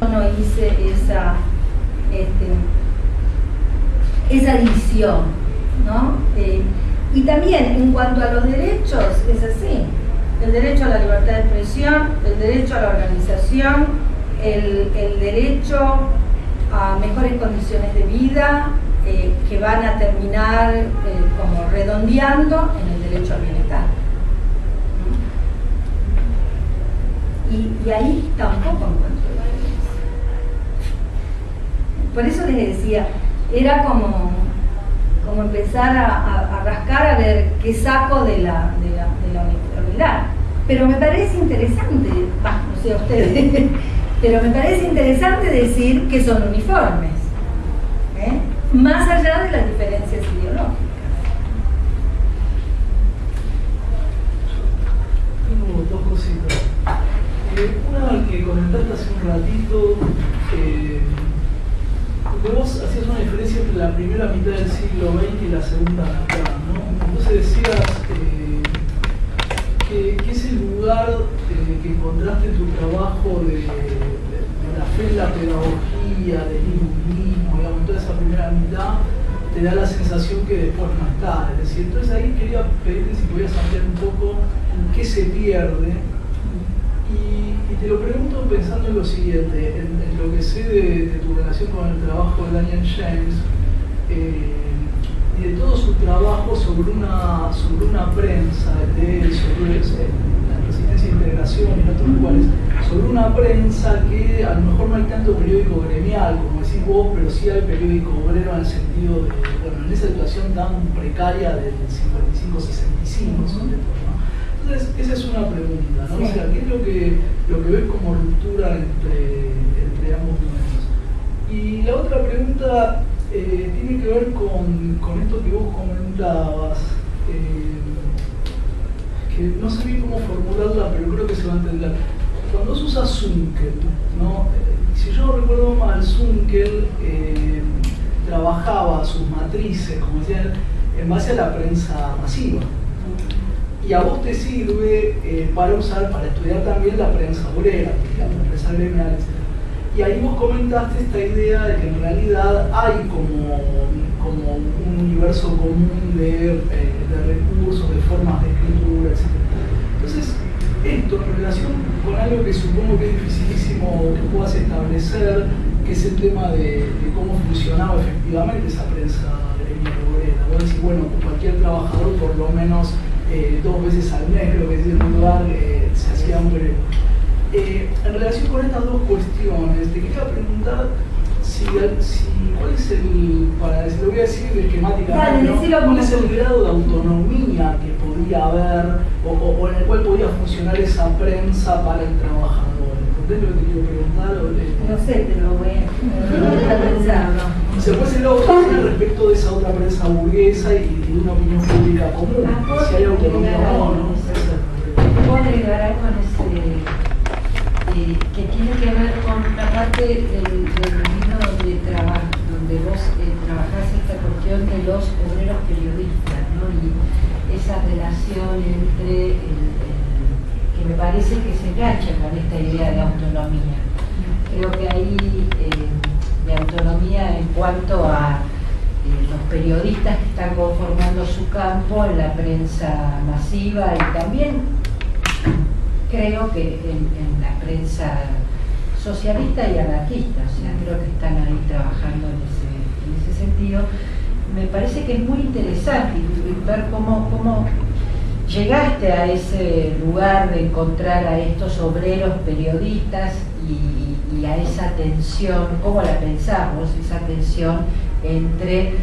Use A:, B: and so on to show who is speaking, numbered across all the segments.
A: no hice esa división, ¿no? Y también en cuanto a los derechos, es así: el derecho a la libertad de expresión, el derecho a la organización, el derecho a mejores condiciones de vida, que van a terminar como redondeando en el derecho al bienestar. Y ahí tampoco encuentro la diferencia. Por eso les decía, era como empezar a rascar a ver qué saco de la uniformidad. Pero me parece interesante, no sé a ustedes, pero me parece interesante decir que son uniformes, más allá de las diferencias ideológicas.
B: Tengo dos cositas. Una que comentaste hace un ratito, porque vos hacías una diferencia entre la primera mitad del siglo XX y la segunda mitad, ¿no? Entonces decías que es el lugar que encontraste en tu trabajo de la fe en la pedagogía, del iluminismo, digamos, toda esa primera mitad te da la sensación que después no está. Es decir, entonces ahí quería pedirte si podías ampliar un poco en qué se pierde. Y te lo pregunto pensando en lo siguiente, en lo que sé de tu relación con el trabajo de Daniel James, y de todo su trabajo sobre una prensa, sobre la resistencia e integración y en otros lugares, sobre una prensa que a lo mejor no hay tanto periódico gremial, como decís vos, pero sí hay periódico obrero en el sentido de, bueno, en esa situación tan precaria del 55-65 sobre todo, ¿no? Entonces, esa es una pregunta, ¿no? Sí. O sea, ¿qué es lo que ves como ruptura entre ambos momentos? Y la otra pregunta tiene que ver con esto que vos comentabas, que no sé bien cómo formularla, pero creo que se va a entender. Cuando se usa Zunkel, ¿no? Si yo no recuerdo mal, Zunkel trabajaba sus matrices, como decían, en base a la prensa masiva. Y a vos te sirve para estudiar también la prensa obrera, digamos, la prensa gremial, etc. Y ahí vos comentaste esta idea de que en realidad hay como un universo común de recursos, de formas de escritura, etc. Entonces, esto en relación con algo que supongo que es dificilísimo que puedas establecer, que es el tema de cómo funcionaba efectivamente esa prensa gremial obrera. Vos decís, bueno, cualquier trabajador por lo menos 2 veces al mes, creo que es el lugar, se hacía un breve. En relación con estas dos cuestiones, te quería preguntar cuál es lo voy a decir esquemáticamente, ¿no? ¿Cuál es el grado de autonomía que podía haber o en el cual podía funcionar esa prensa para el trabajador? ¿Entendés lo que te quiero preguntar?
A: No sé, pero voy a pensar, ¿no?
B: Se puede ser la autonomía respecto de esa otra prensa burguesa y de una opinión pública común, si hay autonomía o no.
C: Puedo agregar algo en que tiene que ver con la parte del libro donde vos trabajás esta cuestión de los obreros periodistas, ¿no? Y esa relación entre que me parece que se engancha con esta idea de autonomía. Creo que hay de autonomía en cuanto a los periodistas que están conformando su campo en la prensa masiva y también creo que en la prensa socialista y anarquista, o sea, creo que están ahí trabajando en ese sentido. Me parece que es muy interesante ver cómo llegaste a ese lugar de encontrar a estos obreros periodistas y a esa tensión, cómo la pensamos, esa tensión entre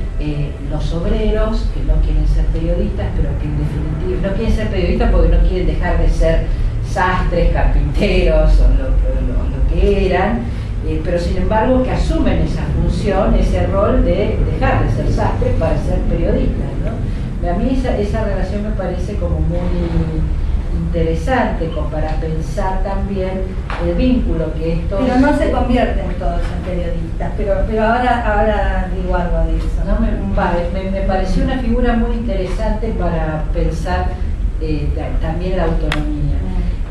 C: los obreros que no quieren ser periodistas, pero que en definitiva no quieren ser periodistas porque no quieren dejar de ser sastres, carpinteros o lo que eran, pero sin embargo que asumen esa función, ese rol de dejar de ser sastres para ser periodistas, ¿no? A mí esa relación me parece como muy interesante como para pensar también el vínculo que estos...
A: Pero no se convierten todos en periodistas, pero ahora digo algo de eso, ¿no?
C: Me pareció una figura muy interesante para pensar también la autonomía.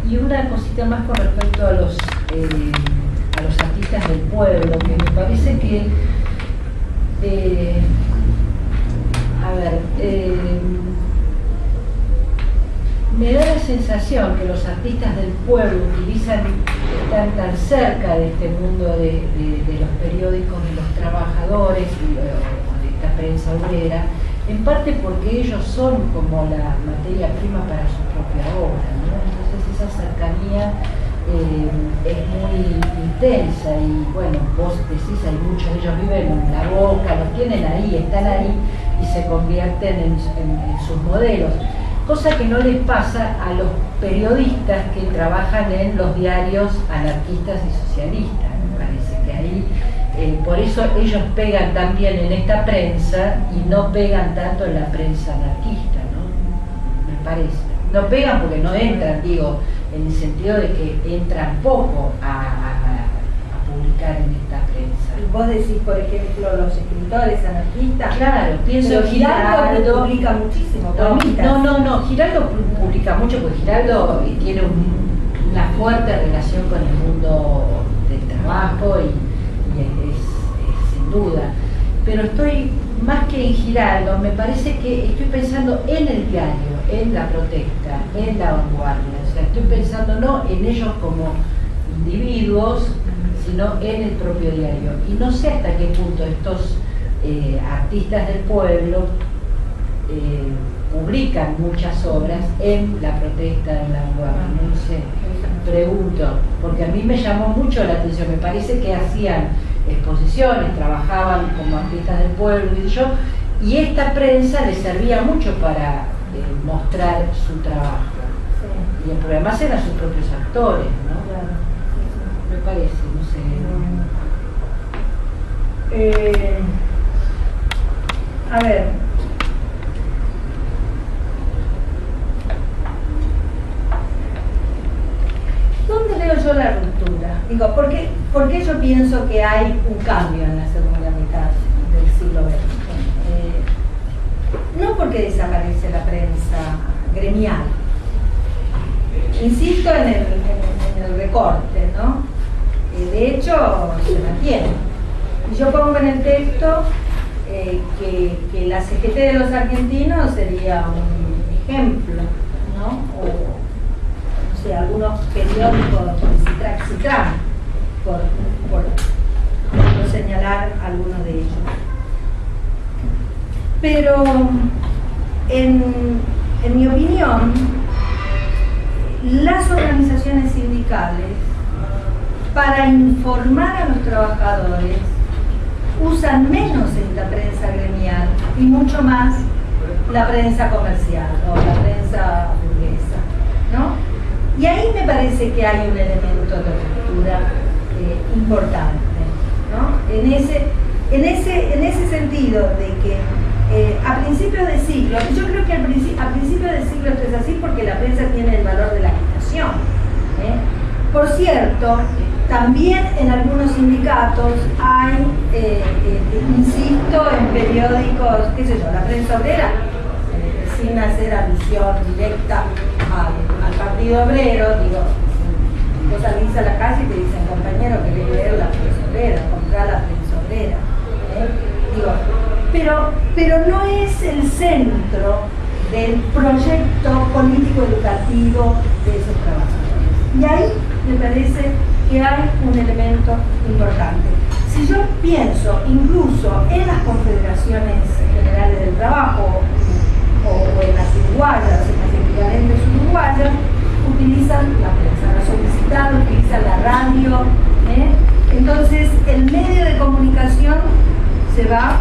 C: Y una cosita más con respecto a a los artistas del pueblo, que me parece que, me da la sensación que los artistas del pueblo están tan cerca de este mundo de los periódicos, de los trabajadores y de esta prensa obrera, en parte porque ellos son como la materia prima para su propia obra, ¿no? Entonces esa cercanía es muy intensa y bueno, vos decís, hay muchos de ellos viven en la Boca, los tienen ahí, están ahí y se convierten en sus modelos, cosa que no les pasa a los periodistas que trabajan en los diarios anarquistas y socialistas. Me parece que ahí por eso ellos pegan también en esta prensa y no pegan tanto en la prensa anarquista, ¿no? Me parece. No pegan porque no entran, digo, en el sentido de que entran poco a publicar en esta prensa.
A: Vos decís, por ejemplo, los escritores anarquistas.
C: Claro, pienso en
A: Giraldo publica muchísimo.
C: No, Giraldo publica mucho porque Giraldo tiene una fuerte relación con el mundo del trabajo y es sin duda. Pero estoy más que en Giraldo, me parece que estoy pensando en el diario, en la protesta, en la vanguardia. O sea, estoy pensando no en ellos como individuos, sino en el propio diario. Y no sé hasta qué punto estos artistas del pueblo publican muchas obras en la protesta, en la vanguardia. No sé, pregunto, porque a mí me llamó mucho la atención, me parece que hacían exposiciones, trabajaban como artistas del pueblo y esta prensa les servía mucho para mostrar su trabajo. Sí. Y además eran sus propios actores, ¿no?
A: Claro.
C: Me parece, no sé.
A: A ver. ¿Dónde leo yo la ruptura? Digo, porque yo pienso que hay un cambio en la segunda mitad del siglo XX. No porque desaparece la prensa gremial. Insisto en el recorte, ¿no? De hecho, se mantiene. Y yo pongo en el texto que la CGT de los argentinos sería un ejemplo, ¿no? O sea, algunos periódicos Citran, por señalar algunos de ellos. Pero, en mi opinión, las organizaciones sindicales, para informar a los trabajadores, usan menos esta prensa gremial y mucho más la prensa comercial o la prensa burguesa, ¿no? Y ahí me parece que hay un elemento de ruptura importante, ¿no? En ese sentido de que a principios de siglo, yo creo que a principios de siglo esto es así porque la prensa tiene el valor de la agitación. Por cierto, también en algunos sindicatos hay, insisto, en periódicos, qué sé yo, la prensa obrera, sin hacer alusión directa al Partido Obrero, digo, vos salís a la calle y te dicen, compañero, querés leer la prensa obrera, comprar la prensa obrera. Digo, pero no es el centro del proyecto político-educativo de esos trabajadores. Y ahí me parece que hay un elemento importante. Si yo pienso incluso en las confederaciones generales del trabajo o en las uruguayas, en las equivalentes uruguayas, utilizan la prensa, la solicitan, utilizan la radio. Entonces el medio de comunicación se va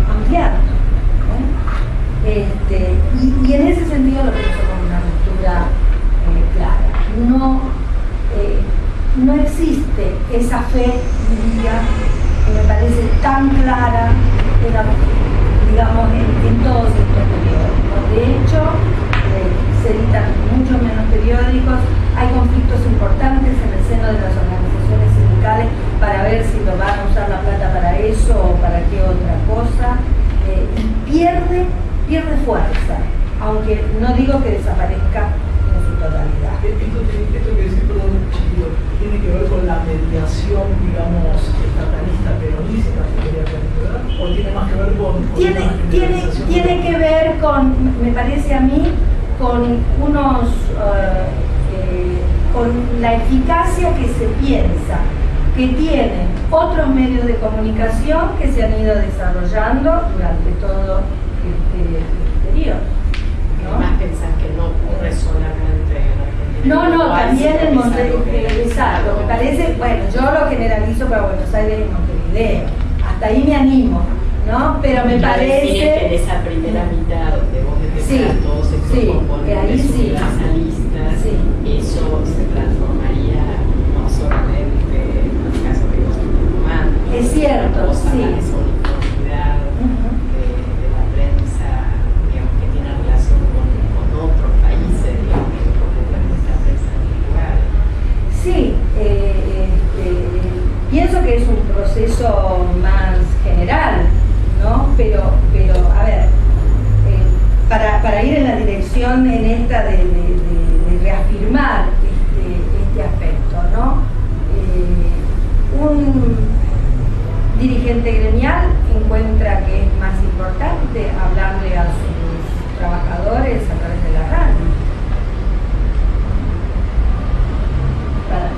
A: ampliando. Y en ese sentido lo pienso como una ruptura clara. No existe esa fe, diría, que me parece tan clara en todos estos periódicos. De hecho, se editan muchos menos periódicos, hay conflictos importantes en el seno de las organizaciones sindicales para ver si lo van a usar la plata para eso o para qué otra cosa, y pierde fuerza, aunque no digo que desaparezca en su totalidad.
B: Esto que decís, perdón, chiquillo, tiene que ver con la mediación, digamos, estatalista peronista, ¿verdad? ¿O tiene más que ver con
A: Tiene que ver con, me parece a mí, con con la eficacia que se piensa que tienen otros medios de comunicación que se han ido desarrollando durante todo este periodo.
D: Además pensar que no ocurre solamente en Argentina.
A: No, también en Montevideo, exacto, me parece, bueno, yo lo generalizo para Buenos Aires y Montevideo, hasta ahí me animo, ¿no? Pero me parece
D: que en esa primera mitad donde vos detectás todos estos componentes universalistas, eso se transformaría no solamente en el caso que vos estás tomando,
A: es cierto,
D: esa uniformidad de la prensa, digamos, que tiene relación con otros países, digamos, que por ejemplo esta prensa cultural.
A: Sí, pienso que es un proceso más general, ¿no? Pero a ver, para ir en la dirección en esta de reafirmar este aspecto, ¿no? Un dirigente gremial encuentra que es más importante hablarle a sus trabajadores a través de la radio,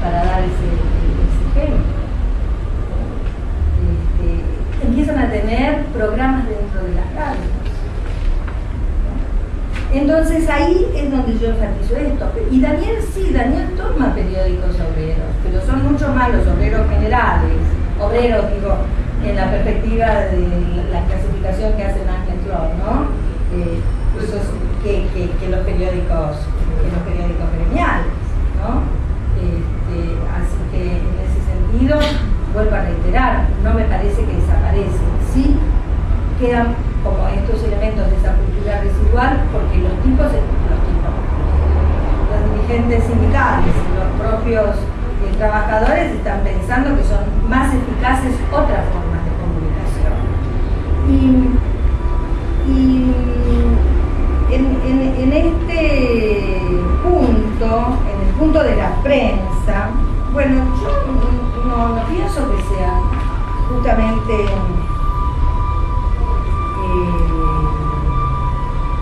A: para dar ese ejemplo. Empiezan a tener programas dentro de las radios. Entonces ahí es donde yo enfatizo esto. Y Daniel toma periódicos obreros, pero son mucho más los obreros generales, obreros, digo, en la perspectiva de la clasificación que hace Ángel Flor, ¿no? Que los periódicos gremiales, ¿no? Así que en ese sentido, vuelvo a reiterar, no me parece que desaparecen, sí quedan como estos elementos de esa cultura residual, porque los dirigentes sindicales y los propios trabajadores están pensando que son más eficaces otras formas de comunicación. Y en este punto, en el punto de la prensa, bueno, yo no pienso que sea justamente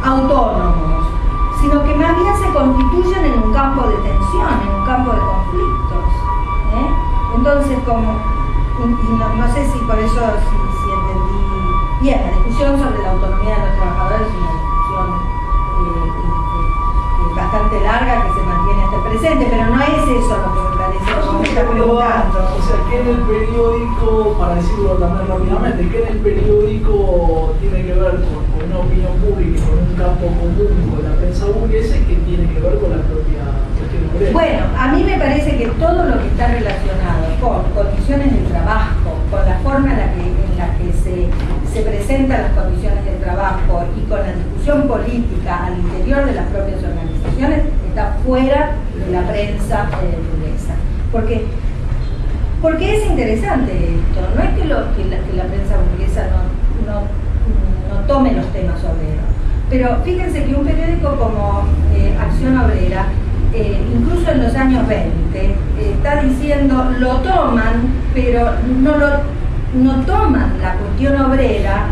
A: autónomos, sino que más bien se constituyen en un campo de tensión, en un campo de conflictos. Entonces, no sé si por eso si entendí bien, la discusión sobre la autonomía de los trabajadores es una discusión bastante larga que se mantiene hasta el presente, pero no es eso lo que me parece, como me está preguntando.
B: O sea, que en el periódico, para decirlo también rápidamente, que en el periódico tiene que ver con una opinión pública y con un campo común, con la prensa burguesa, y que tiene que ver con la propia cuestión obrera.
A: Bueno, a mí me parece que todo lo que está relacionado con condiciones de trabajo, con la forma en la que se presentan las condiciones de trabajo y con la discusión política al interior de las propias organizaciones, está fuera de la prensa burguesa. Porque es interesante esto, no es que la prensa burguesa no tome los temas obreros, pero fíjense que un periódico como Acción Obrera, incluso en los años 20, está diciendo, lo toman, pero no toman la cuestión obrera